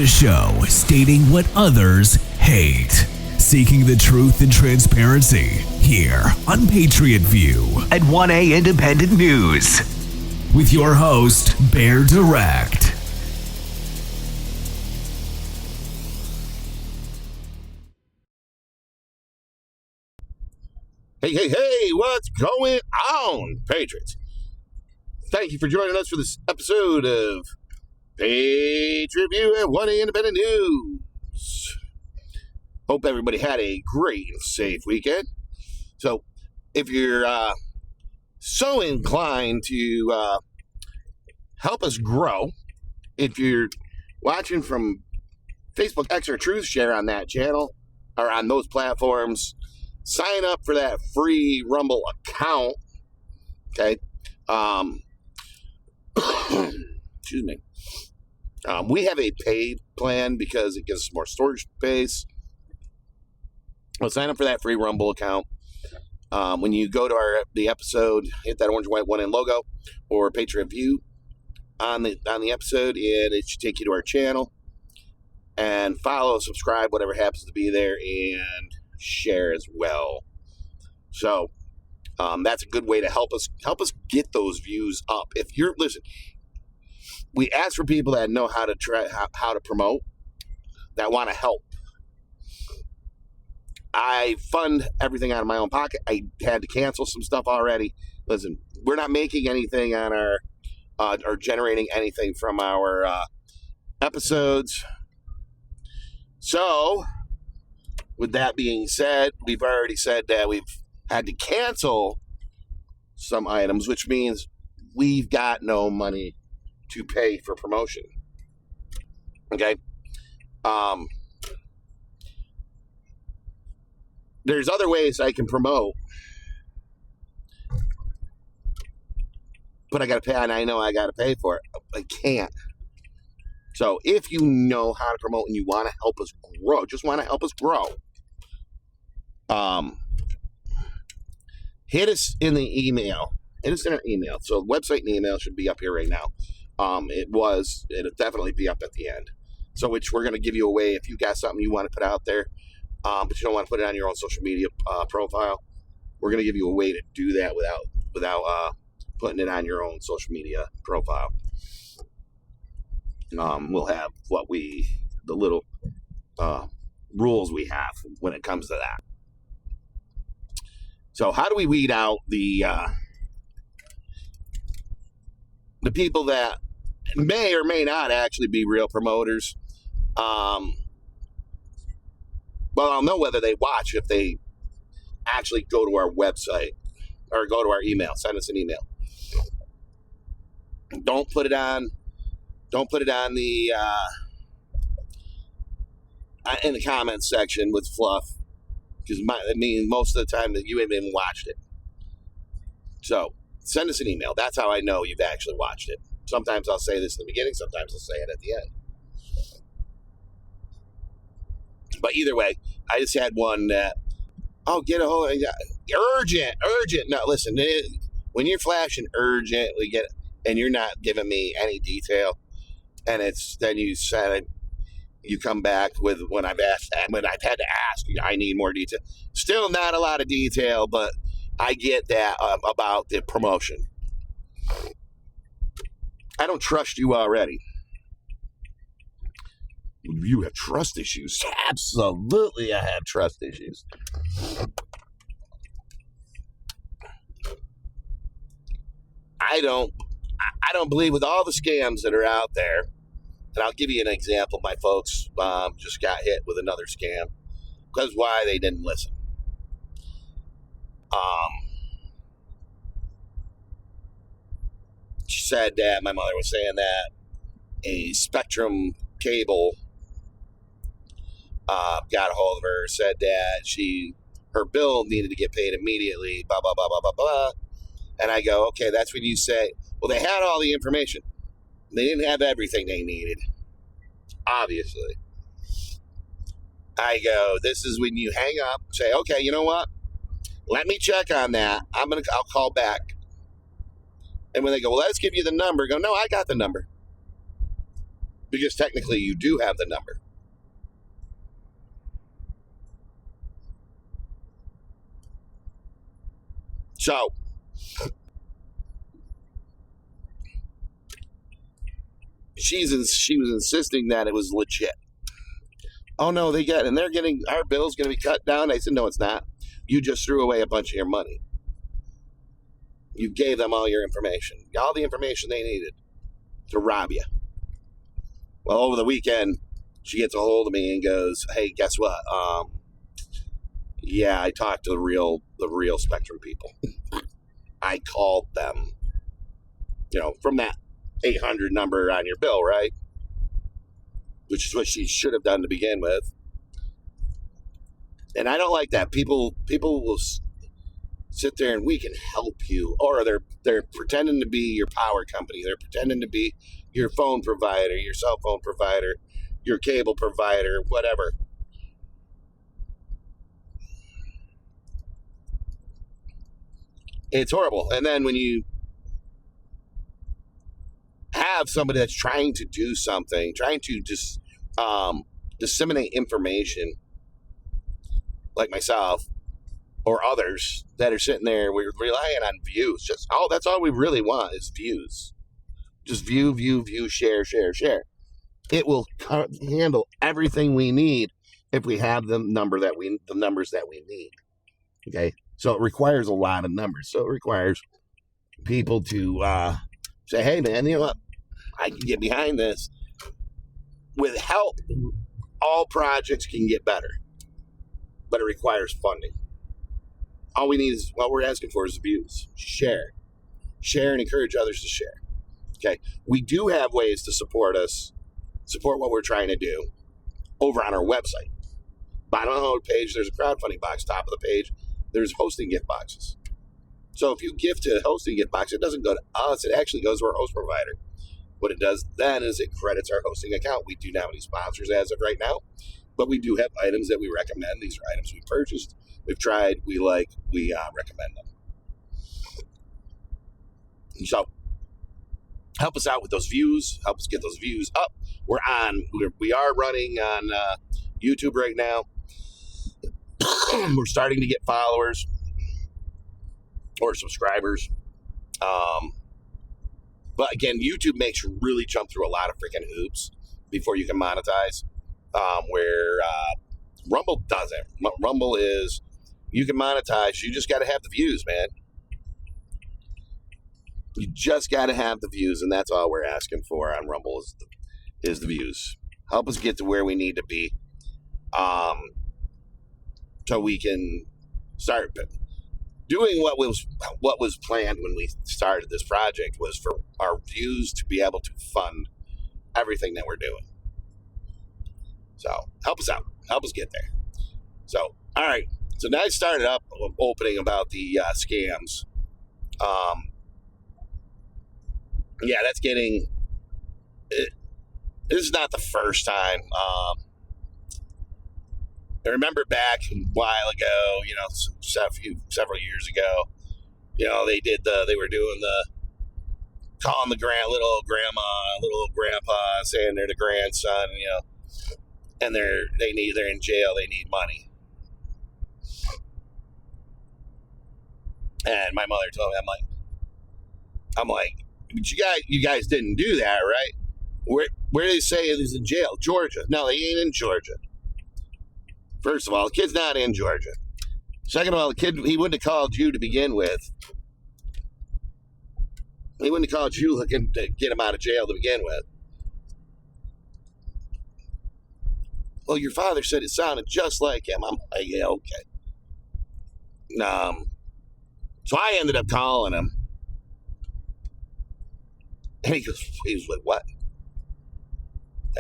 a show stating what others hate. Seeking the truth and transparency here on Patriot View at 1A Independent News. With your host, Bear Direct. Hey, what's going on, Patriots? Thank you for joining us for this episode of Patriot View at 1A Independent News. Hope everybody had a great and safe weekend. So, if you're so inclined to help us grow, if you're watching from Facebook, X, or Truth Share on that channel, or on those platforms, sign up for that free Rumble account, okay? Excuse me. We have a paid plan because it gives us more storage space. Well, sign up for that free Rumble account. When you go to the episode, hit that orange, white, 1N logo or Patriot View on the episode, and it should take you to our channel. And follow, subscribe, whatever happens to be there, and share as well. So that's a good way to help us get those views up. If you're we ask for people that know how to how to promote, that want to help. I fund everything out of my own pocket. I had to cancel some stuff already. Listen, we're not making anything on our or generating anything from our episodes. So, with that being said, we've already said that we've had to cancel some items, which means we've got no money to pay for promotion. Okay? There's other ways I can promote, but I got to pay, and I know I got to pay for it. I can't. So if you know how to promote and you want to help us grow, hit us in the email. Hit us in our email. So website and email should be up here right now. It'll definitely be up at the end. So which we're going to give you away if you got something you want to put out there, but you don't want to put it on your own social media profile. We're going to give you a way to do that without putting it on your own social media profile. We'll have the little rules we have when it comes to that. So how do we weed out the people that may or may not actually be real promoters? Well, I'll know whether they watch if they actually go to our website or go to our email. Send us an email. Don't put it on the in the comments section with fluff, because I mean most of the time that you haven't even watched it. So send us an email. That's how I know you've actually watched it. Sometimes I'll say this in the beginning. Sometimes I'll say it at the end. But either way, I just had one that, get a hold of it. Urgent. No, listen, when you're flashing urgent, and you're not giving me any detail, and then you come back with when I've had to ask, I need more detail. Still not a lot of detail, but I get that about the promotion. I don't trust you already. You have trust issues. Absolutely, I have trust issues. I don't believe with all the scams that are out there, and I'll give you an example. My folks just got hit with another scam because why? They didn't listen. She said that my mother was saying that a Spectrum cable got a hold of her, said that her bill needed to get paid immediately, blah, blah, blah, blah, blah, blah. And I go, okay, that's when you say, well, they had all the information. They didn't have everything they needed, obviously. I go, this is when you hang up, say, okay, you know what? Let me check on that. I'll call back. And when they go, well, let's give you the number, go, no, I got the number. because technically you do have the number. So she was insisting that it was legit. Oh no, they're getting our bill's going to be cut down. I said, no, it's not. You just threw away a bunch of your money. You gave them all your information, all the information they needed to rob you. Well, over the weekend, she gets a hold of me and goes, "Hey, guess what? Yeah, I talked to the real Spectrum people. I called them, from that 800 number on your bill, right? Which is what she should have done to begin with. And I don't like that. People will sit there and we can help you, or they're pretending to be your power company. They're pretending to be your phone provider, your cell phone provider, your cable provider, whatever. It's horrible. And then when you have somebody that's trying to do something, trying to just disseminate information, like myself or others that are sitting there, we're relying on views. That's all we really want is views. Just view, share. It will handle everything we need if we have the numbers that we need. Okay, so it requires a lot of numbers. So it requires people to say, "Hey, man, you know what? I can get behind this. With help, all projects can get better, but it requires funding. All we need is what we're asking for is views. Share, and encourage others to share." Okay, we do have ways to support what we're trying to do over on our website. Bottom of the page, there's a crowdfunding box. Top of the page, there's hosting gift boxes. So if you gift to a hosting gift box, it doesn't go to us. It actually goes to our host provider. What it does then is it credits our hosting account. We do not have any sponsors as of right now, but we do have items that we recommend. These are items we purchased, we've tried, we like, we recommend them. And so help us out with those views. Help us get those views up. We are running on YouTube right now. We're starting to get followers or subscribers. But again, YouTube makes you really jump through a lot of freaking hoops before you can monetize. Where Rumble doesn't. Rumble is, you can monetize. You just got to have the views, man. You just got to have the views, and that's all we're asking for on Rumble is the views. Help us get to where we need to be, so we can start doing what was planned when we started this project, was for our views to be able to fund everything that we're doing. So help us out. Help us get there. So, all right. So now I started up opening about the scams. Yeah, that's getting... This is not the first time. I remember back a while ago, several years ago, they were doing calling the little grandma, little grandpa, saying they're the grandson, and they're in jail, they need money. And my mother told me, I'm like, but you guys didn't do that, right? Where do they say he's in jail? Georgia. No, they ain't in Georgia. First of all, the kid's not in Georgia. Second of all, the kid, he wouldn't have called you to begin with. He wouldn't have called you looking to get him out of jail to begin with. Well, your father said it sounded just like him. I'm like, yeah, okay. So I ended up calling him. And he was like, what?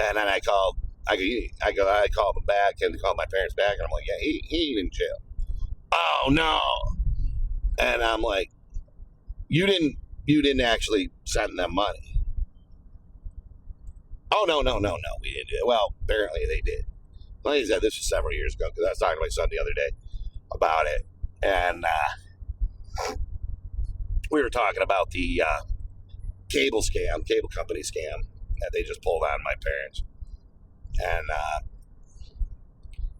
And then I called him back and called my parents back, and I'm like, yeah, he ain't in jail. Oh no. And I'm like, you didn't actually send them money. Oh no, we didn't do it. Well, apparently they did. Like I said, this was several years ago, because I was talking to my son the other day about it. And we were talking about the cable company scam. that they just pulled on my parents. And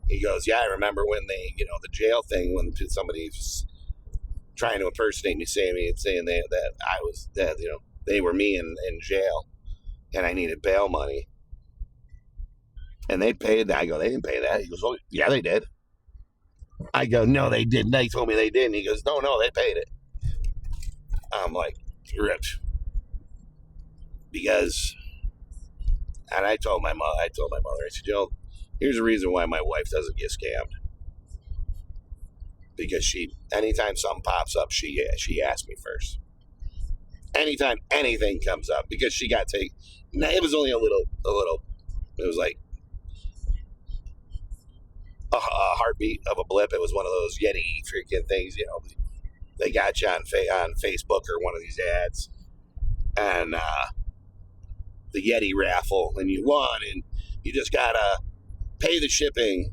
he goes, yeah, I remember when they, the jail thing, when somebody was trying to impersonate me, saying that I was, that, they were me in jail and I needed bail money. And they paid that. I go, they didn't pay that. He goes, oh, yeah, they did. I go, no, they didn't. They told me they didn't. He goes, no, they paid it. I'm like, ripped. Because, and I told my mother, I said, here's the reason why my wife doesn't get scammed. Because anytime something pops up, she asks me first. Anytime anything comes up, because she got taken. It was only a little. It was like a heartbeat of a blip. It was one of those Yeti freaking things, They got you on Facebook or one of these ads, and the Yeti raffle, and you won, and you just gotta pay the shipping.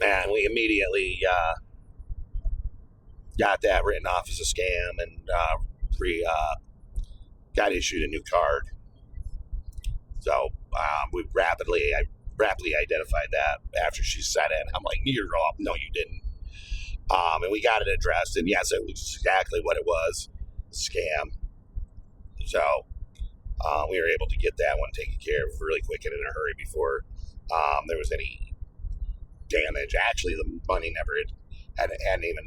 And we immediately got that written off as a scam, and got issued a new card. So I rapidly identified that after she said it. I'm like, you're wrong. No, you didn't. And we got it addressed, and yes, it was exactly what it was, scam. So we were able to get that one taken care of really quick and in a hurry before there was any damage. Actually, the money never hadn't even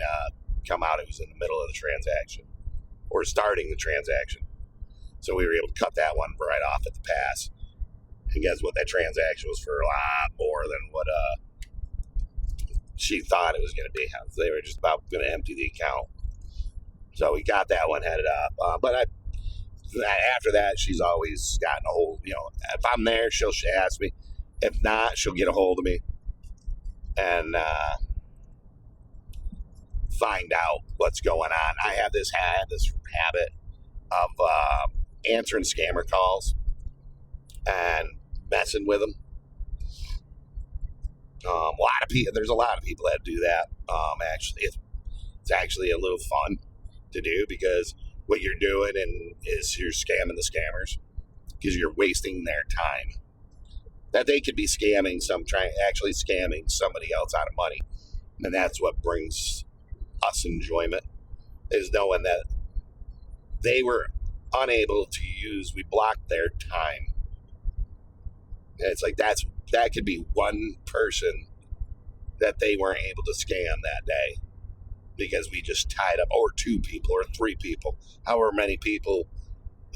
come out. It was in the middle of the transaction or starting the transaction. So we were able to cut that one right off at the pass. And guess what? That transaction was for a lot more than what she thought it was going to be. They were just about going to empty the account. So we got that one headed up. But after that, she's always gotten a hold. If I'm there, she'll ask me. If not, she'll get a hold of me and find out what's going on. I have this habit of answering scammer calls and messing with them. There's a lot of people that do that. Actually, it's actually a little fun to do, because what you're doing is you're scamming the scammers, because you're wasting their time. That they could be actually scamming somebody else out of money, and that's what brings us enjoyment, is knowing that they were unable to use. We blocked their time. And it's like that could be one person that they weren't able to scam that day, because we just tied up, or two people, or three people, however many people,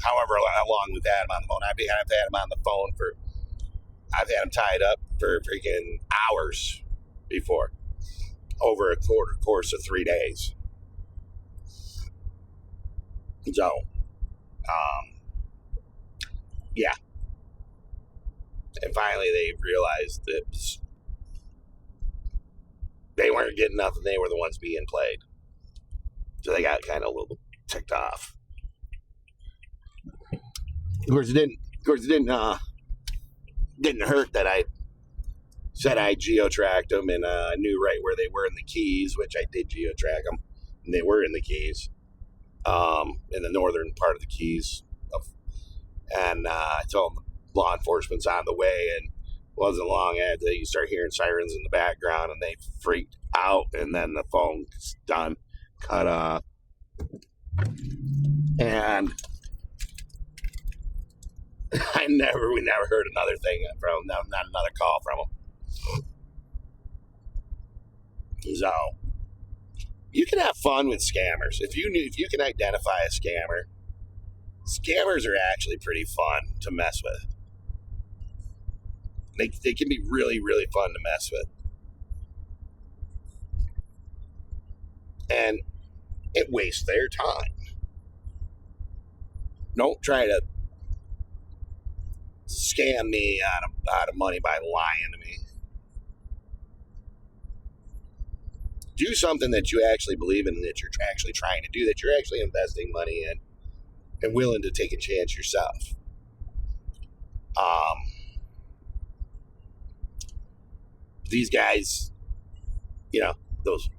however long we've had them on the phone. I've had them on the phone I've had them tied up for freaking hours before, over a course of 3 days. So, yeah. And finally, they realized that they weren't getting nothing. They were the ones being played. So they got kind of a little ticked off. Of course, it didn't hurt that I said I geotracked them and knew right where they were in the Keys, which I did geotrack them. And they were in the Keys, in the northern part of the Keys. And I told them law enforcement's on the way, and wasn't long after you start hearing sirens in the background, and they freaked out, and then the phone's done, cut off. And we never heard another thing from them, not another call from them. So you can have fun with scammers. If you can identify a scammer, scammers are actually pretty fun to mess with. They can be really, really fun to mess with. And it wastes their time. Don't try to scam me out of money by lying to me. Do something that you actually believe in, that you're actually trying to do, that you're actually investing money in, and willing to take a chance yourself. These guys, those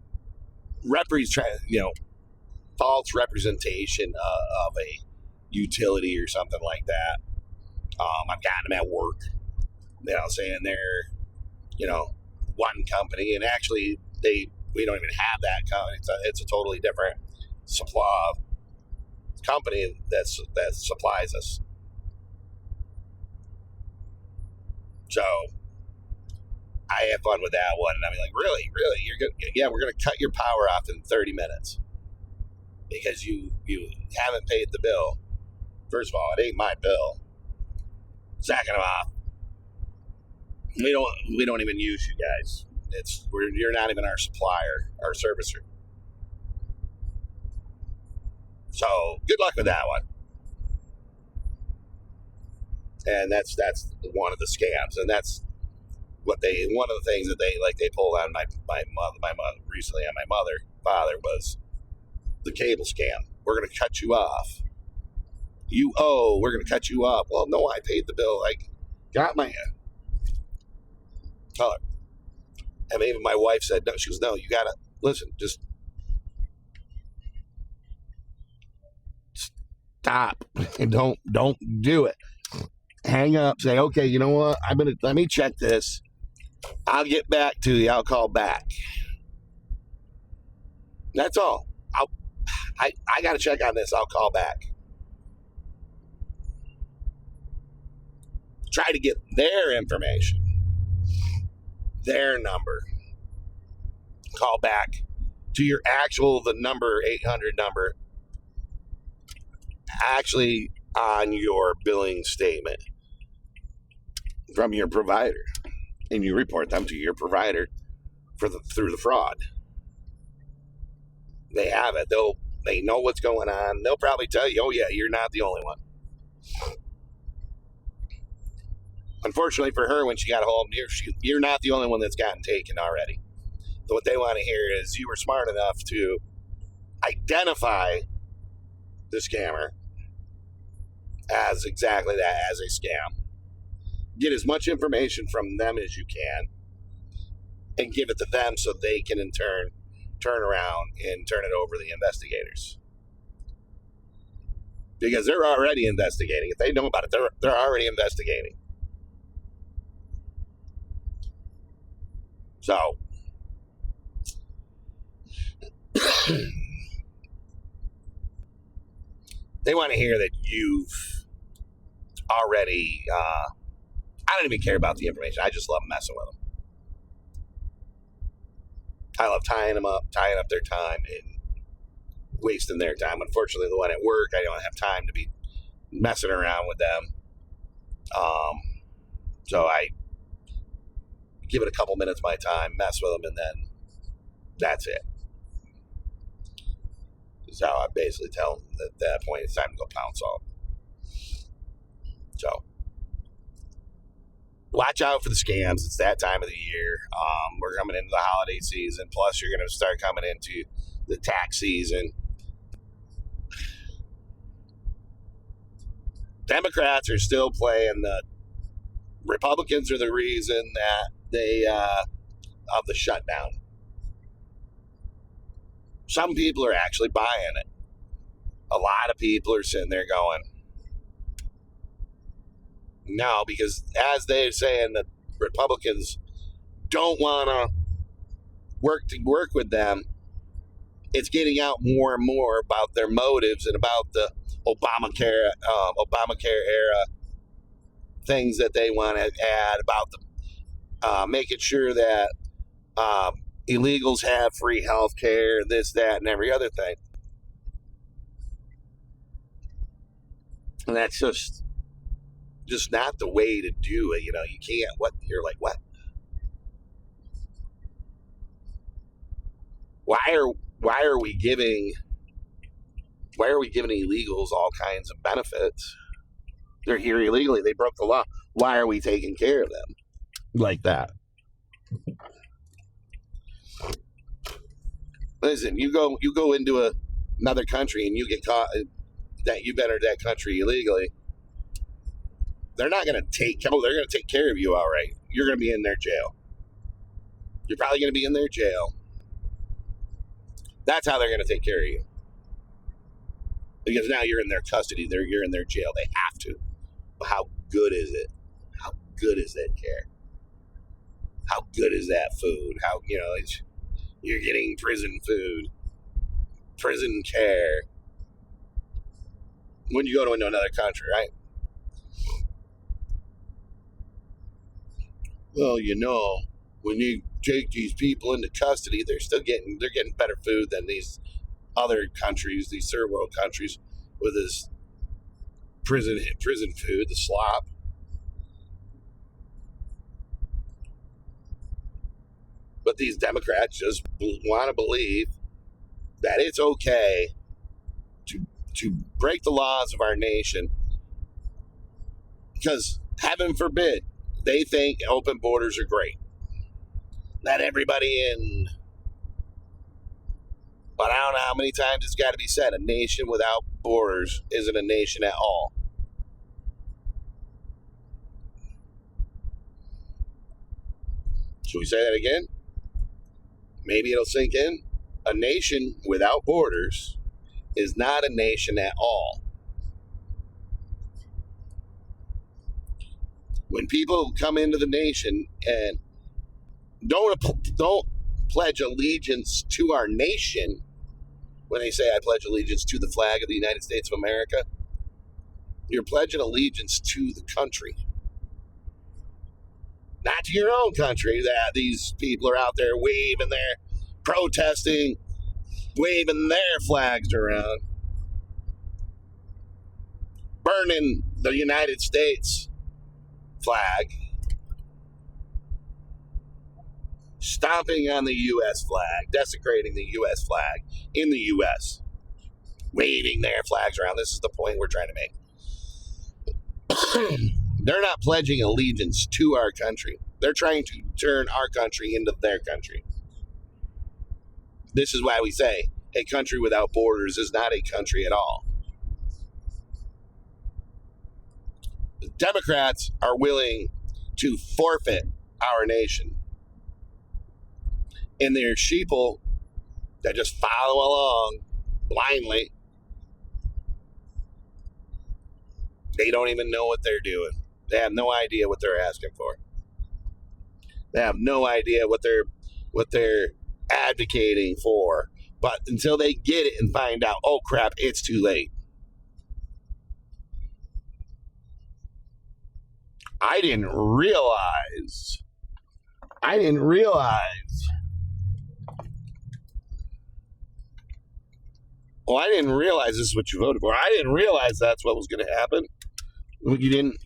false representation of a utility or something like that. I've gotten them at work, saying they're, one company, and actually we don't even have that company. It's a totally different supply company that supplies us. So I had fun with that one, and I'm like, really, you're good? Yeah, we're going to cut your power off in 30 minutes because you haven't paid the bill. First of all, it ain't my bill. Second of all, we don't even use you guys. You're not even our supplier, our servicer. So good luck with that one. And that's one of the scams, and that's one of the things that they pulled on my mother recently on my father was the cable scam. We're going to cut you off. You owe. We're going to cut you off. Well, no, I paid the bill. I got my color. And even my wife said no. She goes, no, you got to listen. Just stop and don't do it. Hang up. Say, okay, you know what? Let me check this. I'll get back to you. I'll call back. That's all. I got to check on this. I'll call back. Try to get their information, their number. Call back to your the number 800 number actually on your billing statement from your provider, and you report them to your provider through the fraud. They have it. They know what's going on. They'll probably tell you, oh yeah, you're not the only one. Unfortunately for her, when she got a hold of you, you're not the only one that's gotten taken already. So what they want to hear is you were smart enough to identify the scammer as exactly that, as a scam. Get as much information from them as you can and give it to them so they can in turn turn around and turn it over to the investigators. Because they're already investigating. If they know about it, they're already investigating. So they want to hear that you've already I don't even care about the information. I just love messing with them. I love tying up their time and wasting their time. Unfortunately, the one at work, I don't have time to be messing around with them. So I give it a couple minutes of my time, mess with them, and then that's it. So I basically tell them at that point it's time to go pound salt. So watch out for the scams. It's that time of the year. We're coming into the holiday season. Plus, you're going to start coming into the tax season. Democrats are still playing the Republicans are the reason that they of the shutdown. Some people are actually buying it. A lot of people are sitting there going, no, because as they're saying, the Republicans don't want to work with them. It's getting out more and more about their motives and about the Obamacare era things that they want to add about the making sure that illegals have free health care, this, that, and every other thing. And that's just not the way to do it. You can't, you're like, what? Why are we giving illegals all kinds of benefits? They're here illegally. They broke the law. Why are we taking care of them like that? Listen, you go into another country and you get caught that you've entered that country illegally. They're not going to they're going to take care of you all right. You're going to be in their jail. You're probably going to be in their jail. That's how they're going to take care of you. because now you're in their custody. You're in their jail. They have to. But how good is it? How good is that care? How good is that food? How, you're getting prison food, prison care. When you go to another country, right? Well, when you take these people into custody, they're getting better food than these other countries, these third world countries, with this prison food, the slop. But these Democrats just want to believe that it's okay to break the laws of our nation, because heaven forbid they think open borders are great. Let everybody in. But I don't know how many times it's got to be said. A nation without borders isn't a nation at all. Should we say that again? Maybe it'll sink in. A nation without borders is not a nation at all. When people come into the nation and don't pledge allegiance to our nation, when they say I pledge allegiance to the flag of the United States of America, you're pledging allegiance to the country. Not to your own country, that these people are out there waving their, protesting, waving their flags around, burning the United States flag, stomping on the U.S. flag, desecrating the U.S. flag in the U.S., waving their flags around. This is the point we're trying to make. They're not pledging allegiance to our country. They're trying to turn our country into their country. This is why we say a country without borders is not a country at all. The Democrats are willing to forfeit our nation. And they're sheeple that just follow along blindly. They don't even know what they're doing. They have no idea what they're asking for. They have no idea what they're advocating for. But until they get it and find out, oh crap, it's too late. I didn't realize. Well, I didn't realize this is what you voted for. I didn't realize that's what was going to happen. You didn't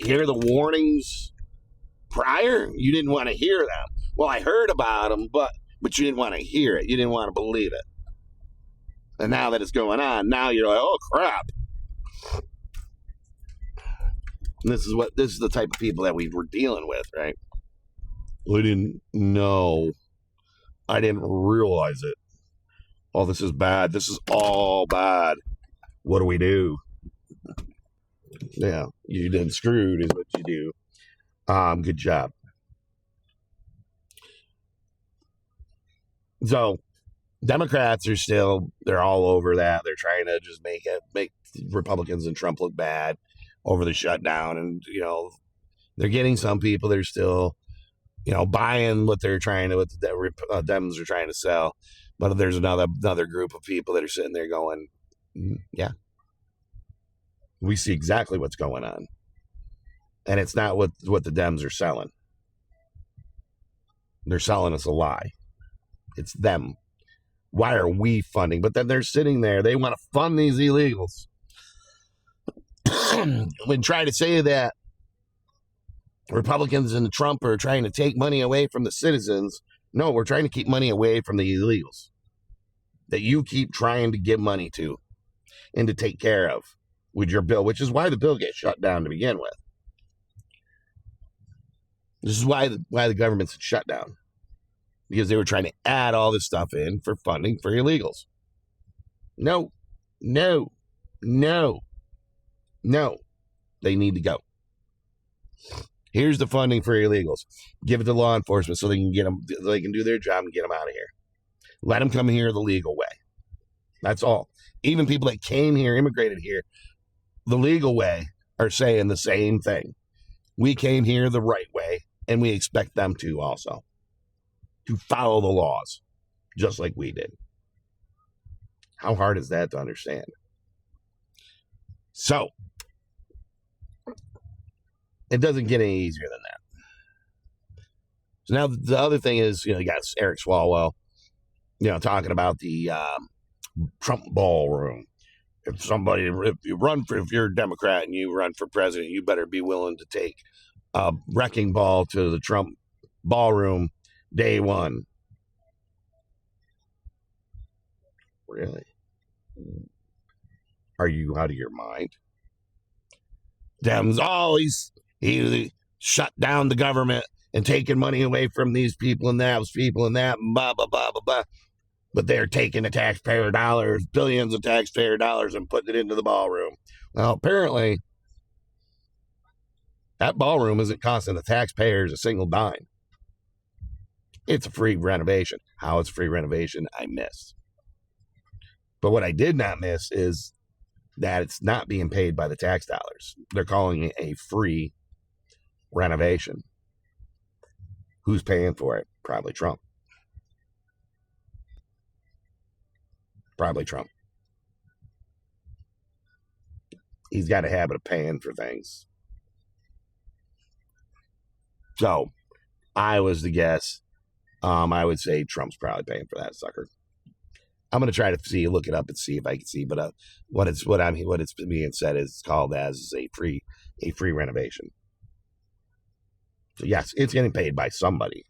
hear the warnings prior. You didn't want to hear them. Well, I heard about them, but you didn't want to hear it. You didn't want to believe it. And now that it's going on, now you're like, oh crap. And this is the type of people that we were dealing with, right? I didn't know. I didn't realize it. Oh, this is bad. This is all bad. What do we do? Yeah, you done screwed is what you do. Good job. So, Democrats are they're all over that. They're trying to just make Republicans and Trump look bad over the shutdown. And, they're getting some people that are still, buying what the Dems are trying to sell. But there's another group of people that are sitting there going, yeah, we see exactly what's going on. And it's not what the Dems are selling. They're selling us a lie. It's them. Why are we funding? But then they're sitting there. They want to fund these illegals. When try to say that Republicans and Trump are trying to take money away from the citizens, no, we're trying to keep money away from the illegals that you keep trying to give money to and to take care of with your bill, which is why the bill gets shut down to begin with. This is why the government's shut down, because they were trying to add all this stuff in for funding for illegals. No, they need to go. Here's the funding for illegals. Give it to law enforcement so they can get them. They can do their job and get them out of here. Let them come here the legal way. That's all. Even people that came here, immigrated here, the legal way, are saying the same thing. We came here the right way, and we expect them to also, to follow the laws, just like we did. How hard is that to understand? So, it doesn't get any easier than that. So now the other thing is, you got Eric Swalwell, talking about the Trump ballroom. If you're a Democrat and you run for president, you better be willing to take a wrecking ball to the Trump ballroom day one. Really? Are you out of your mind? Dems, he shut down the government and taking money away from these people and those people and that, and blah, blah, blah, blah, blah. But they're taking the taxpayer dollars, billions of taxpayer dollars, and putting it into the ballroom. Well, apparently, that ballroom isn't costing the taxpayers a single dime. It's a free renovation. How it's a free renovation, I missed. But what I did not miss is that it's not being paid by the tax dollars. They're calling it a free renovation. Who's paying for it? Probably Trump. Probably Trump. He's got a habit of paying for things. So, I was the guess. I would say Trump's probably paying for that sucker. I'm going to try to look it up and see if I can see. But what it's being said is called as a free renovation. So yes, it's getting paid by somebody.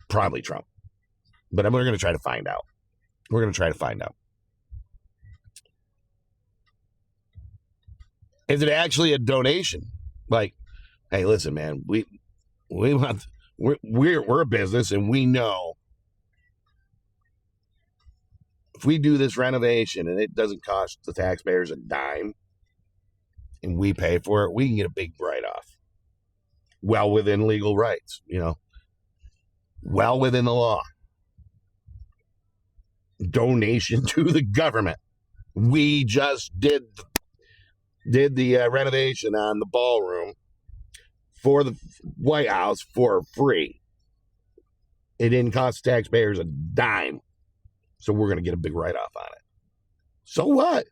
Probably Trump. But we're going to try to find out. Is it actually a donation? Like, hey, listen, man, we're a business, and we know if we do this renovation and it doesn't cost the taxpayers a dime, and we pay for it, we can get a big write-off. Well within legal rights, well within the law. Donation to the government. We just did the renovation on the ballroom for the White House for free. It didn't cost taxpayers a dime, so we're going to get a big write-off on it. So what?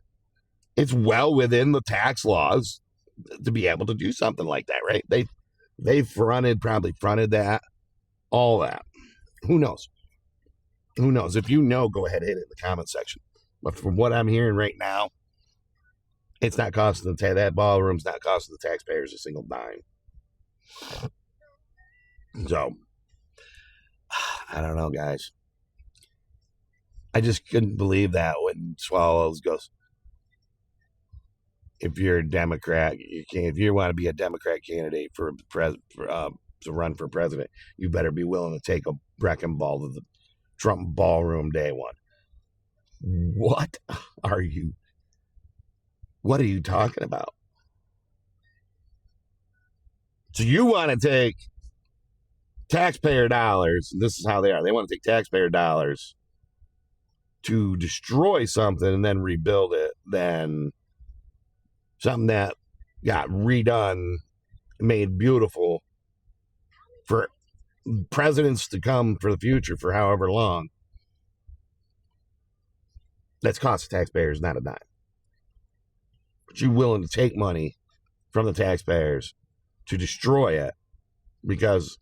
It's well within the tax laws to be able to do something like that, right? They probably fronted that, all that. Who knows? If you know, go ahead and hit it in the comment section. But from what I'm hearing right now, it's not costing that ballroom's not costing the taxpayers a single dime. So, I don't know, guys. I just couldn't believe that when Swallows goes, if you're a Democrat, if you want to be a Democrat candidate to run for president, you better be willing to take a wrecking ball to the Trump ballroom day one. What are you talking about? So you want to take taxpayer dollars, and this is how they are. They want to take taxpayer dollars to destroy something and then rebuild it, then something that got redone, made beautiful for presidents to come for the future for however long. That's cost the taxpayers not a dime. But you're willing to take money from the taxpayers to destroy it because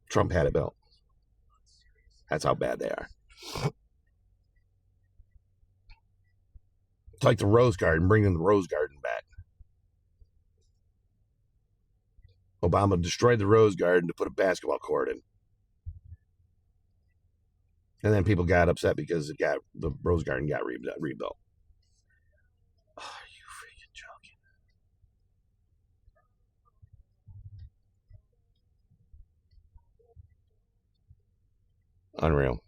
Trump had it built. That's how bad they are. It's like the Rose Garden, bringing the Rose Garden back. Obama destroyed the Rose Garden to put a basketball court in. And then people got upset because the Rose Garden got rebuilt. Oh, are you freaking joking? Unreal.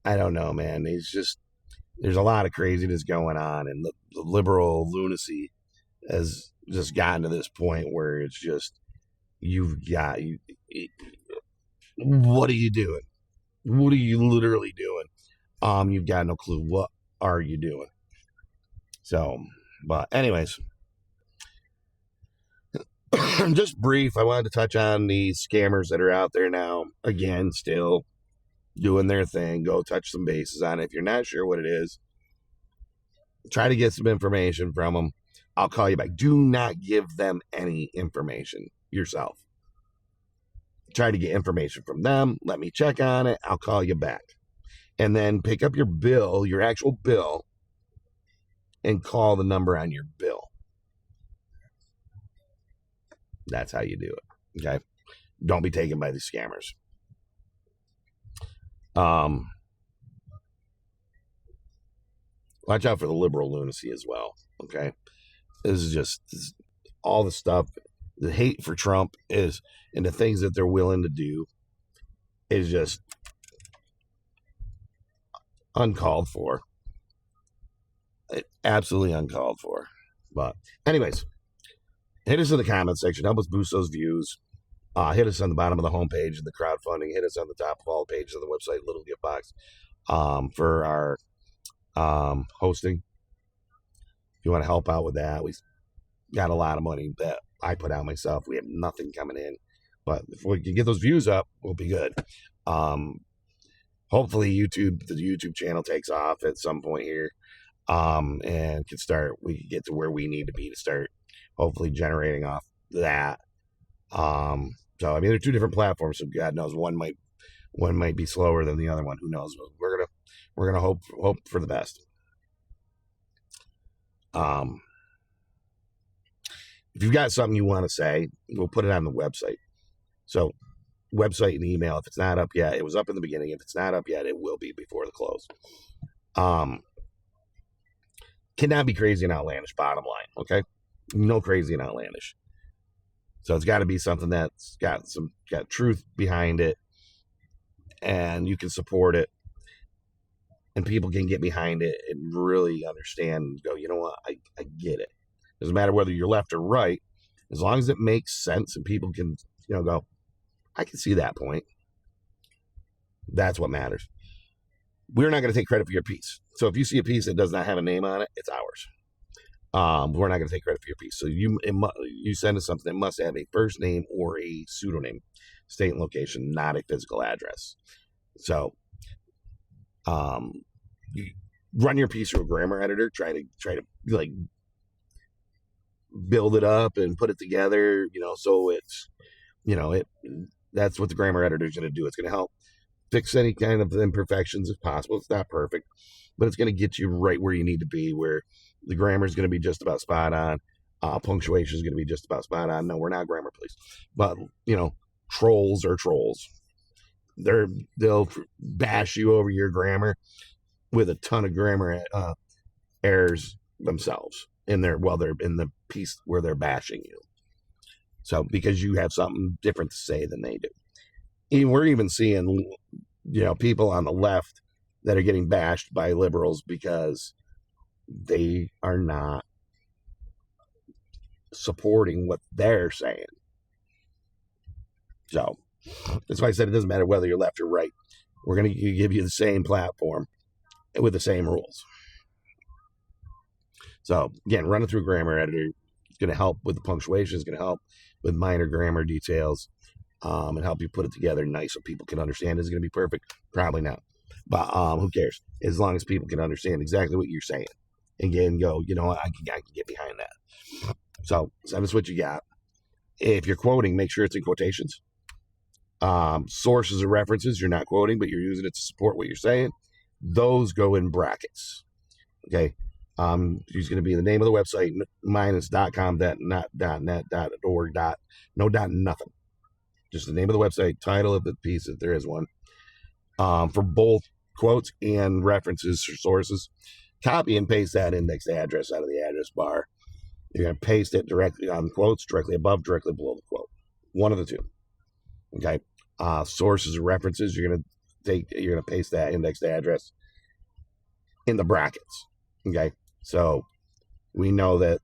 I don't know, man. There's a lot of craziness going on, and the liberal lunacy has just gotten to this point where it's just, what are you doing? What are you literally doing? You've got no clue. What are you doing? So, but anyways, just brief. I wanted to touch on these scammers that are out there now. Again, still doing their thing. Go touch some bases on it. If you're not sure what it is, try to get some information from them. I'll call you back. Do not give them any information yourself. Try to get information from them. Let me check on it. I'll call you back. And then pick up your bill, your actual bill, and call the number on your bill. That's how you do it. Okay. Don't be taken by these scammers. Watch out for the liberal lunacy as well. Okay. This is just all the stuff. The hate for Trump is, and the things that they're willing to do is just uncalled for. Absolutely uncalled for. But anyways, hit us in the comments section. Help us boost those views. Hit us on the bottom of the homepage in the crowdfunding. Hit us on the top of all pages of the website, Little Gift Box, for our hosting. If you want to help out with that, we got a lot of money that I put out myself. We have nothing coming in, but if we can get those views up, we'll be good. Hopefully the YouTube channel takes off at some point here, and we can get to where we need to be to start hopefully generating off that. So I mean, they're two different platforms, so God knows one might be slower than the other one. Who knows? But we're gonna hope for the best. If you've got something you want to say, we'll put it on the website. So website and email. If it's not up yet, it was up in the beginning. If it's not up yet, it will be before the close. Cannot be crazy and outlandish, bottom line. Okay. No crazy and outlandish. So it's got to be something that's got truth behind it, and you can support it, and people can get behind it and really understand and go, you know what, I get it. Doesn't matter whether you're left or right, as long as it makes sense and people can, go, I can see that point. That's what matters. We're not going to take credit for your piece. So if you see a piece that does not have a name on it, it's ours. We're not going to take credit for your piece. So you send us something that must have a first name or a pseudonym, state and location, not a physical address. So, you run your piece through a grammar editor. Try to like build it up and put it together. So it's, that's what the grammar editor is going to do. It's going to help fix any kind of imperfections if possible. It's not perfect, but it's going to get you right where you need to be, where the grammar is going to be just about spot on. Punctuation is going to be just about spot on. No, we're not grammar police, but trolls are trolls. They'll bash you over your grammar with a ton of grammar errors themselves they're in the piece where they're bashing you. So because you have something different to say than they do. And we're even seeing, people on the left that are getting bashed by liberals because they are not supporting what they're saying. So that's why I said it doesn't matter whether you're left or right. We're going to give you the same platform with the same rules. So again, running through grammar editor is going to help with the punctuation. Is going to help with minor grammar details, and help you put it together nice so people can understand. Is it going to be perfect? Probably not. But who cares? As long as people can understand exactly what you're saying. Again, go, I can get behind that. So send us what you got. If you're quoting, make sure it's in quotations. Sources or references you're not quoting, but you're using it to support what you're saying. Those go in brackets. Okay. It's going to be the name of the website minus .com, .net, .org, no dot nothing. Just the name of the website, title of the piece if there is one. For both quotes and references or sources, copy and paste that index address out of the address bar. You're going to paste it directly on the quotes, directly above, directly below the quote. One of the two. Okay. Sources or references, you're going to paste that index address in the brackets. Okay. So we know that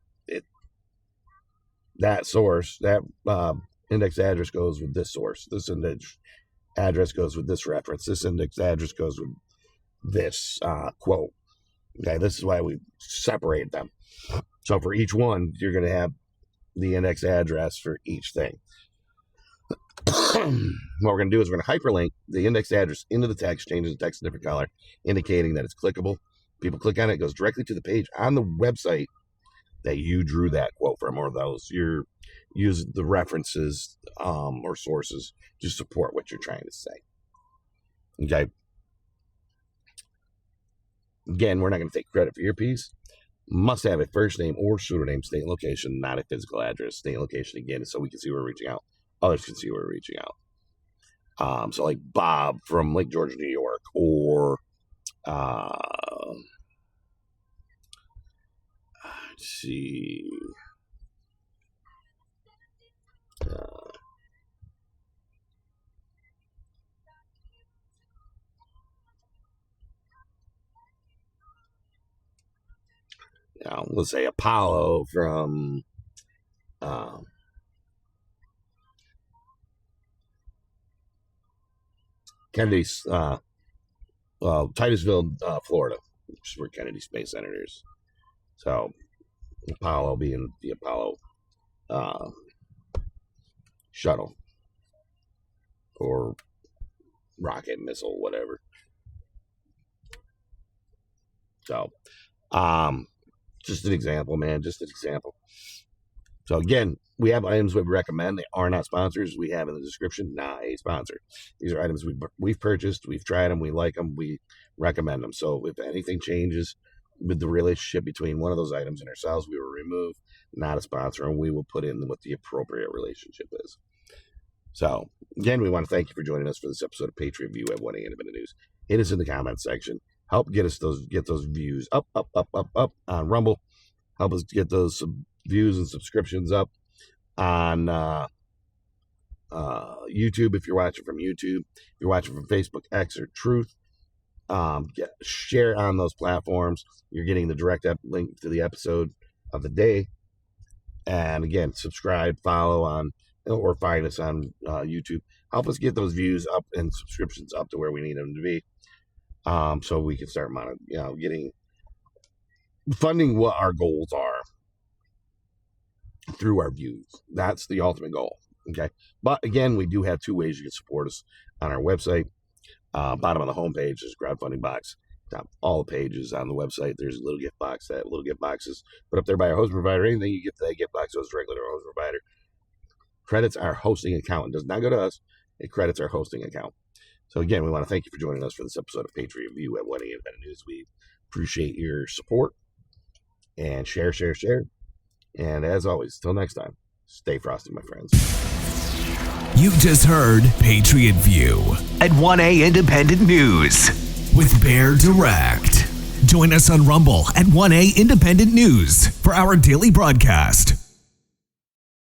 that source, that index address goes with this source. This index address goes with this reference. This index address goes with this quote. Okay, this is why we separate them. So for each one, you're going to have the index address for each thing. What we're going to do is we're going to hyperlink the index address into the text, changes the text a different color, indicating that it's clickable. People click on it, it goes directly to the page on the website that you drew that quote from, or those you're using the references or sources to support what you're trying to say. Okay. Again, we're not going to take credit for your piece. Must have a first name or pseudonym, state and location, not a physical address. State and location again, so we can see where we're reaching out. Others can see where we're reaching out. So like Bob from Lake George, New York, or let's see. Let's say Apollo from Kennedy's, Titusville, Florida, which is where Kennedy Space Center is. So Apollo being the Apollo shuttle or rocket, missile, whatever. So, just an example, man. Just an example. So again, we have items we recommend. They are not sponsors. We have in the description, not a sponsor. These are items we've purchased. We've tried them. We like them. We recommend them. So if anything changes with the relationship between one of those items and ourselves, we will remove, not a sponsor, and we will put in what the appropriate relationship is. So again, we want to thank you for joining us for this episode of Patriot View at 1A Independent News. Hit us in the comments section. Help get those views up on Rumble. Help us get those views and subscriptions up on YouTube if you're watching from YouTube. If you're watching from Facebook, X, or Truth, share on those platforms. You're getting the direct link to the episode of the day. And again, subscribe, follow on, or find us on YouTube. Help us get those views up and subscriptions up to where we need them to be. So we can start funding what our goals are through our views. That's the ultimate goal. Okay. But again, we do have two ways you can support us on our website. Bottom of the homepage is a crowdfunding box. Top all the pages on the website, there's a little gift box. That little gift boxes put up there by our hosting provider. Anything you get to that gift box goes directly to our hosting provider. Credits our hosting account. It does not go to us. It credits our hosting account. So again, we want to thank you for joining us for this episode of Patriot View at 1A Independent News. We appreciate your support, and share. And as always, till next time, stay frosty, my friends. You just heard Patriot View at 1A Independent News with Bear Direct. Join us on Rumble at 1A Independent News for our daily broadcast.